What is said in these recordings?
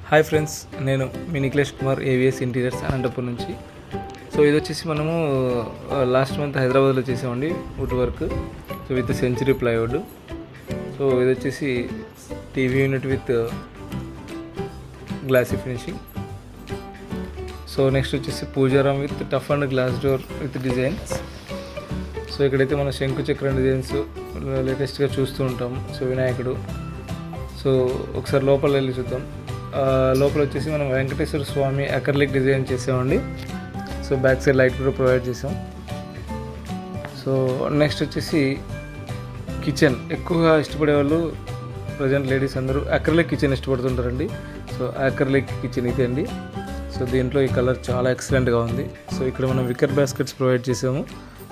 Hi friends, నేను మీ Nikhilesh Kumar, AVS interiors Anantapur నుంచి. సో ఇది వచ్చేసి మనము లాస్ట్ మంత్ హైదరాబాద్లో చేసామండి wood work. So with Century plywood. So ఇది వచ్చేసి TV unit with glossy finishing. So next వచ్చేసి పూజారాం with tough and glass door with designs. So ఇక్కడైతే మన శంకు చక్రం డిజైన్స్ లేటెస్ట్గా చూస్తూ ఉంటాము. సో వినాయకుడు. సో ఒకసారి లోపల వెళ్ళి చూద్దాం. లోపల వచ్చేసి మనం వెంకటేశ్వర స్వామి అకర్లిక్ డిజైన్ చేసామండి. సో బ్యాక్ సైడ్ లైట్ కూడా ప్రొవైడ్ చేసాం. సో నెక్స్ట్ వచ్చేసి కిచెన్. ఎక్కువగా ఇష్టపడే వాళ్ళు ప్రజెంట్ లేడీస్ అందరూ అక్రిలిక్ కిచెన్ ఇష్టపడుతుంటారండి. సో అక్రిలిక్ కిచెన్ ఇదే అండి. సో దీంట్లో ఈ కలర్ చాలా ఎక్సలెంట్గా ఉంది. సో ఇక్కడ మనం వికర్ బాస్కెట్స్ ప్రొవైడ్ చేసాము.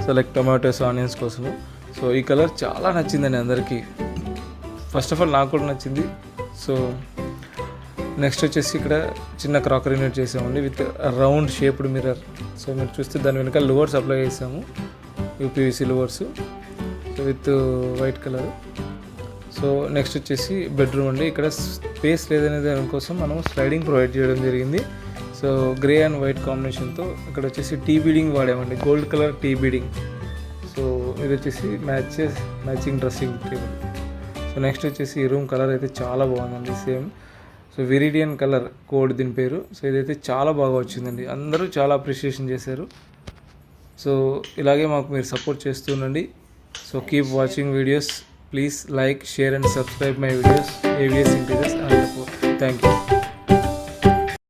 సో లైక్ టొమాటోస్, ఆనియన్స్ కోసము. సో ఈ కలర్ చాలా నచ్చిందండి అందరికీ. ఫస్ట్ ఆఫ్ ఆల్ నాకు కూడా నచ్చింది. సో నెక్స్ట్ వచ్చేసి ఇక్కడ చిన్న క్రాకరీ యూనిట్ చేసామండి with round shaped mirror. So మీరు చూస్తే దాని వెనక లూవర్స్ అప్లై చేసాము, UPVC louvres. So with white colour. So next వచ్చేసి బెడ్రూమ్ అండి. ఇక్కడ స్పేస్ లేదనే దానికోసం మనం స్లైడింగ్ ప్రొవైడ్ చేయడం జరిగింది. సో గ్రే అండ్ వైట్ కాంబినేషన్తో ఇక్కడ వచ్చేసి టీ బీడింగ్ వాడామండి, gold colour T beading. So ఇది వచ్చేసి matching dressing table. So next వచ్చేసి ఈ రూమ్ కలర్ అయితే చాలా బాగుందండి, same. So viridian colour code దీని పేరు. సో ఇదైతే చాలా బాగా వచ్చిందండి, అందరూ చాలా అప్రిషియేషన్ చేశారు. సో ఇలాగే మాకు మీరు సపోర్ట్ చేస్తుండండి. So keep watching videos. Please like, share and subscribe my videos, AVS interiors Anantapur. Thank you.